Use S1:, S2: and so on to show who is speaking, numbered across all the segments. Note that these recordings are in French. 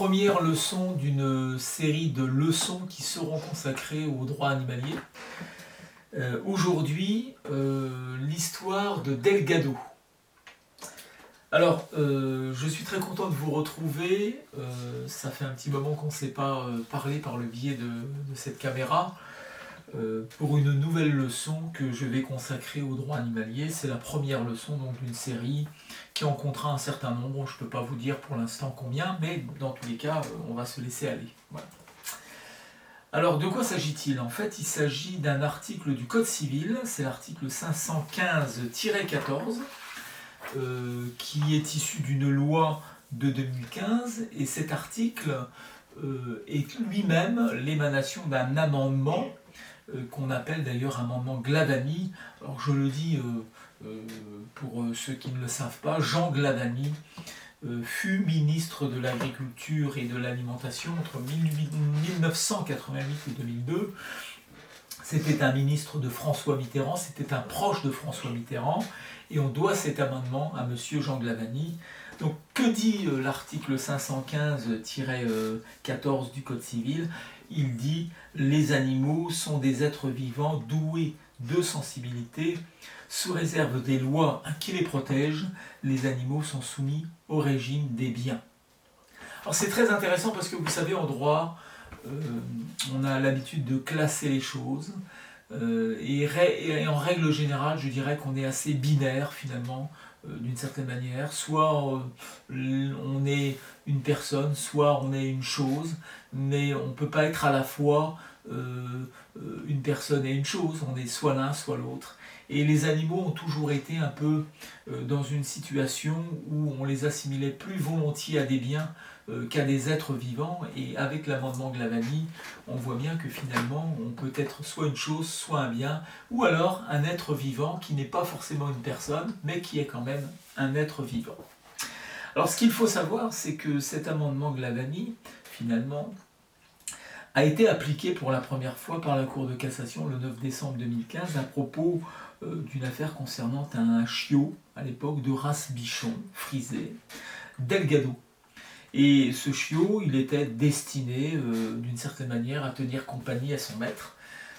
S1: première leçon d'une série de leçons qui seront consacrées au droit animalier. Aujourd'hui, l'histoire de Delgado. Alors, je suis très content de vous retrouver. Ça fait un petit moment qu'on ne s'est pas parlé par le biais de cette caméra. Pour une nouvelle leçon que je vais consacrer au droit animalier. C'est la première leçon d'une série qui en comptera un certain nombre. Je ne peux pas vous dire pour l'instant combien, mais dans tous les cas, on va se laisser aller. Voilà. Alors, de quoi s'agit-il? En fait, il s'agit d'un article du Code civil, c'est l'article 515-14, qui est issu d'une loi de 2015, et cet article est lui-même l'émanation d'un amendement qu'on appelle d'ailleurs amendement Glavany. Alors je le dis pour ceux qui ne le savent pas, Jean Glavany fut ministre de l'Agriculture et de l'Alimentation entre 1988 et 2002. C'était un ministre de François Mitterrand, c'était un proche de François Mitterrand, et on doit cet amendement à monsieur Jean Glavany. Donc que dit l'article 515-14 du Code civil? Il dit « Les animaux sont des êtres vivants doués de sensibilité. Sous réserve des lois qui les protègent, les animaux sont soumis au régime des biens. » Alors c'est très intéressant parce que vous savez, en droit, on a l'habitude de classer les choses. Et en règle générale, je dirais qu'on est assez binaire finalement, d'une certaine manière. Soit on est une personne, soit on est une chose, mais on ne peut pas être à la fois une personne et une chose. On est soit l'un, soit l'autre. Et les animaux ont toujours été un peu dans une situation où on les assimilait plus volontiers à des biens qu'à des êtres vivants, et avec l'amendement Glavany, on voit bien que finalement on peut être soit une chose, soit un bien, ou alors un être vivant qui n'est pas forcément une personne, mais qui est quand même un être vivant. Alors ce qu'il faut savoir, c'est que cet amendement Glavany, finalement, a été appliqué pour la première fois par la Cour de cassation le 9 décembre 2015 à propos d'une affaire concernant un chiot, à l'époque de race bichon, frisé, Delgado. Et ce chiot, il était destiné d'une certaine manière à tenir compagnie à son maître.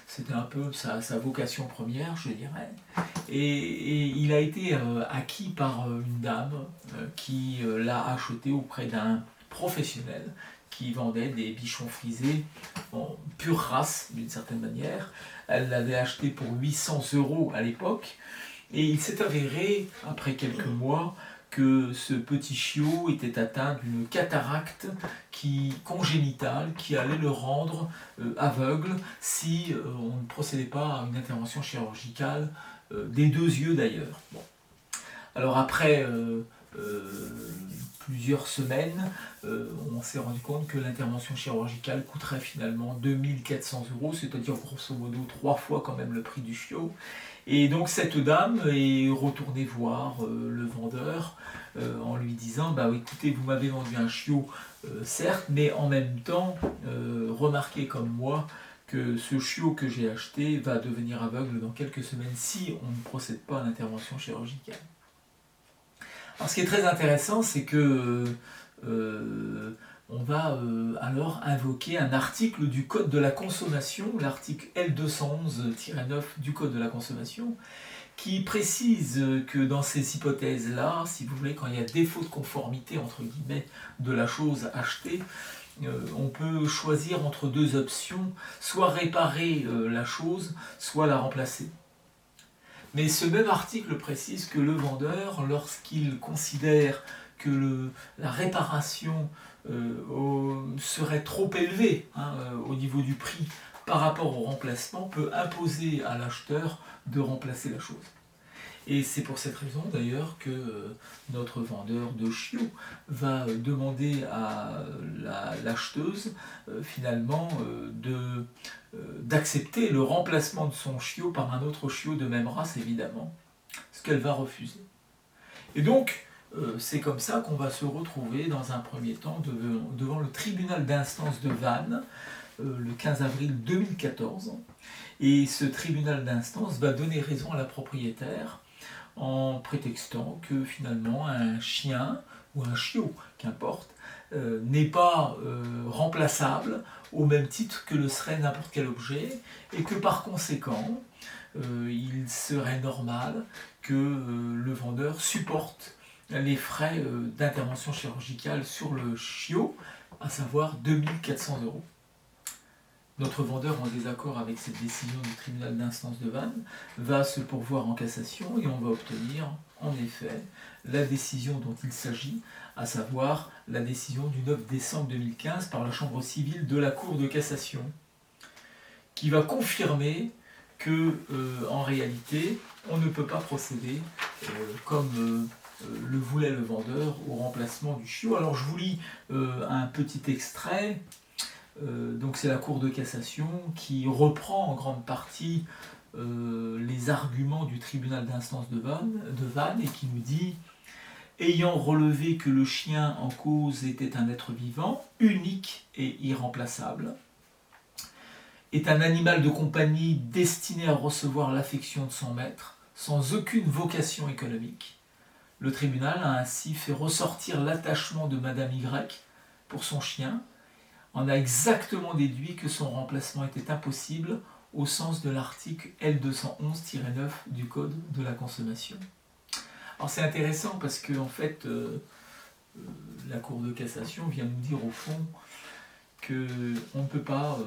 S1: C'était un peu sa vocation première, je dirais. Et il a été acquis par une dame qui l'a acheté auprès d'un professionnel qui vendait des bichons frisés en pure race, d'une certaine manière. Elle l'avait acheté pour 800 € à l'époque. Et il s'est avéré, après quelques mois, que ce petit chiot était atteint d'une cataracte congénitale qui allait le rendre aveugle si on ne procédait pas à une intervention chirurgicale des deux yeux d'ailleurs. Bon. Alors après plusieurs semaines, on s'est rendu compte que l'intervention chirurgicale coûterait finalement 2400 €, c'est-à-dire grosso modo 3 fois quand même le prix du chiot. Et donc cette dame est retournée voir le vendeur en lui disant « Bah écoutez, vous m'avez vendu un chiot, certes, mais en même temps, remarquez comme moi que ce chiot que j'ai acheté va devenir aveugle dans quelques semaines si on ne procède pas à l'intervention chirurgicale. » Alors ce qui est très intéressant, c'est que on va alors invoquer un article du Code de la consommation, l'article L211-9 du Code de la consommation, qui précise que dans ces hypothèses-là, si vous voulez, quand il y a défaut de conformité, entre guillemets, de la chose achetée, on peut choisir entre deux options, soit réparer la chose, soit la remplacer. Mais ce même article précise que le vendeur, lorsqu'il considère que la réparation serait trop élevée au niveau du prix par rapport au remplacement, peut imposer à l'acheteur de remplacer la chose. Et c'est pour cette raison d'ailleurs que notre vendeur de chiots va demander à l'acheteuse finalement d'accepter le remplacement de son chiot par un autre chiot de même race évidemment, ce qu'elle va refuser. Et donc c'est comme ça qu'on va se retrouver dans un premier temps devant le tribunal d'instance de Vannes le 15 avril 2014, et ce tribunal d'instance va donner raison à la propriétaire en prétextant que finalement un chien ou un chiot, qu'importe, n'est pas remplaçable au même titre que le serait n'importe quel objet, et que par conséquent, il serait normal que le vendeur supporte les frais d'intervention chirurgicale sur le chiot, à savoir 2400 €. Notre vendeur, en désaccord avec cette décision du tribunal d'instance de Vannes, va se pourvoir en cassation et on va obtenir, en effet, la décision dont il s'agit, à savoir la décision du 9 décembre 2015 par la Chambre civile de la Cour de cassation, qui va confirmer que, en réalité, on ne peut pas procéder comme le voulait le vendeur au remplacement du chiot. Alors je vous lis un petit extrait. Donc c'est la Cour de cassation qui reprend en grande partie les arguments du tribunal d'instance de Vannes et qui nous dit « Ayant relevé que le chien en cause était un être vivant, unique et irremplaçable, est un animal de compagnie destiné à recevoir l'affection de son maître, sans aucune vocation économique. Le tribunal a ainsi fait ressortir l'attachement de Madame Y pour son chien, en a exactement déduit que son remplacement était impossible au sens de l'article L211-9 du Code de la consommation. » Alors c'est intéressant parce que en fait, la Cour de cassation vient nous dire au fond qu'on ne peut pas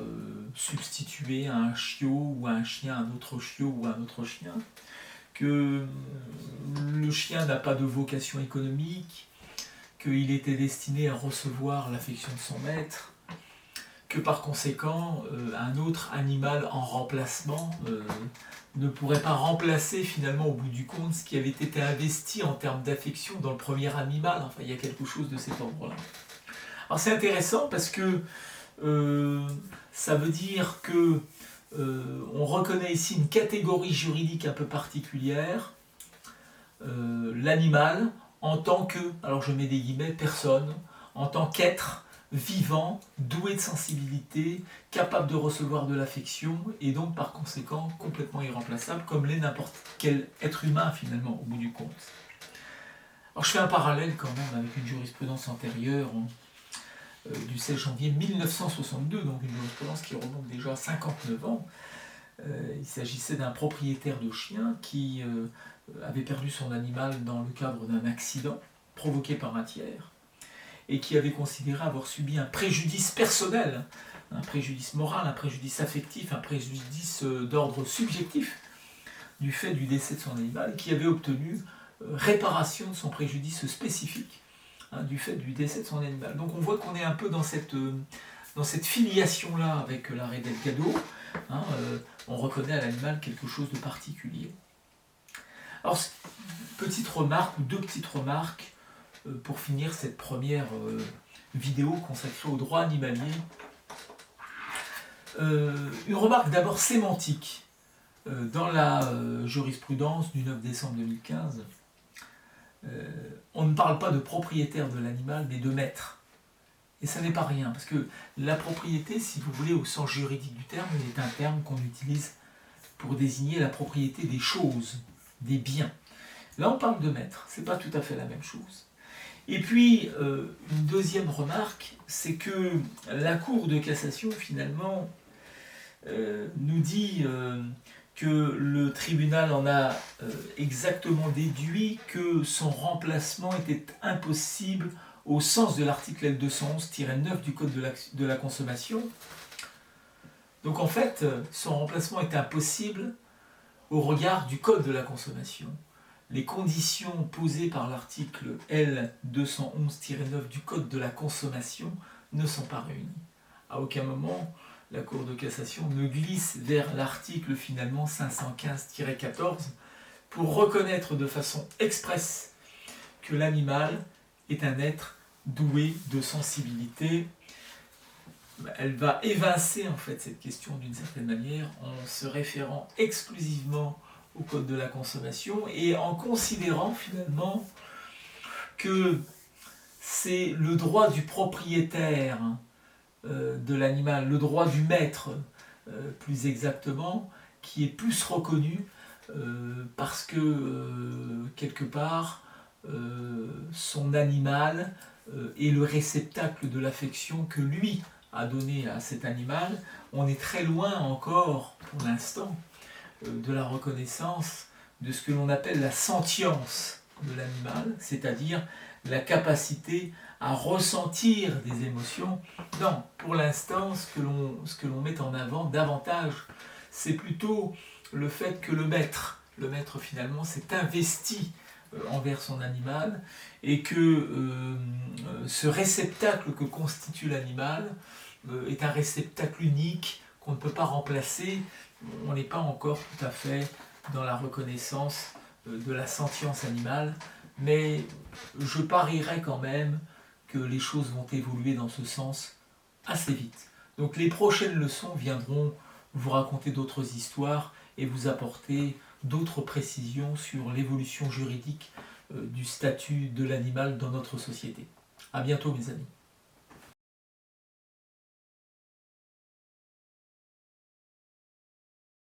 S1: substituer à un chiot ou à un chien un autre chiot ou un autre chien, que le chien n'a pas de vocation économique, qu'il était destiné à recevoir l'affection de son maître, que par conséquent, un autre animal en remplacement ne pourrait pas remplacer finalement au bout du compte ce qui avait été investi en termes d'affection dans le premier animal. Enfin, il y a quelque chose de cet ordre-là. Alors c'est intéressant parce que ça veut dire que on reconnaît ici une catégorie juridique un peu particulière, l'animal en tant que, alors je mets des guillemets, personne, en tant qu'être vivant, doué de sensibilité, capable de recevoir de l'affection et donc par conséquent complètement irremplaçable comme l'est n'importe quel être humain finalement au bout du compte. Alors je fais un parallèle quand même avec une jurisprudence antérieure du 16 janvier 1962, donc une jurisprudence qui remonte déjà à 59 ans. Il s'agissait d'un propriétaire de chien qui avait perdu son animal dans le cadre d'un accident provoqué par un tiers et qui avait considéré avoir subi un préjudice personnel, un préjudice moral, un préjudice affectif, un préjudice d'ordre subjectif du fait du décès de son animal, et qui avait obtenu réparation de son préjudice spécifique du fait du décès de son animal. Donc on voit qu'on est un peu dans cette filiation-là avec l'arrêt Delgado. On reconnaît à l'animal quelque chose de particulier. Alors, petite remarque, ou deux petites remarques, pour finir cette première vidéo consacrée au droit animalier. Une remarque d'abord sémantique. Dans la jurisprudence du 9 décembre 2015, on ne parle pas de propriétaire de l'animal, mais de maître. Et ça n'est pas rien, parce que la propriété, si vous voulez, au sens juridique du terme, est un terme qu'on utilise pour désigner la propriété des choses, des biens. Là, on parle de maître, c'est pas tout à fait la même chose. Et puis, une deuxième remarque, c'est que la Cour de cassation, finalement, nous dit que le tribunal en a exactement déduit que son remplacement était impossible au sens de l'article L211-9 du Code de la consommation. Donc en fait, son remplacement est impossible au regard du Code de la consommation. Les conditions posées par l'article L211-9 du Code de la consommation ne sont pas réunies. À aucun moment, la Cour de cassation ne glisse vers l'article finalement 515-14 pour reconnaître de façon expresse que l'animal est un être doué de sensibilité. Elle va évincer en fait cette question d'une certaine manière en se référant exclusivement au Code de la consommation et en considérant finalement que c'est le droit du propriétaire de l'animal, le droit du maître plus exactement, qui est plus reconnu parce que quelque part son animal est le réceptacle de l'affection que lui a donné à cet animal. On est très loin encore, pour l'instant, de la reconnaissance de ce que l'on appelle la sentience de l'animal, c'est-à-dire la capacité à ressentir des émotions. Non, pour l'instant, ce que l'on met en avant davantage, c'est plutôt le fait que le maître finalement s'est investi envers son animal et que ce réceptacle que constitue l'animal est un réceptacle unique qu'on ne peut pas remplacer. On n'est pas encore tout à fait dans la reconnaissance de la sentience animale, mais je parierais quand même que les choses vont évoluer dans ce sens assez vite. Donc les prochaines leçons viendront vous raconter d'autres histoires et vous apporter d'autres précisions sur l'évolution juridique du statut de l'animal dans notre société. À bientôt mes amis.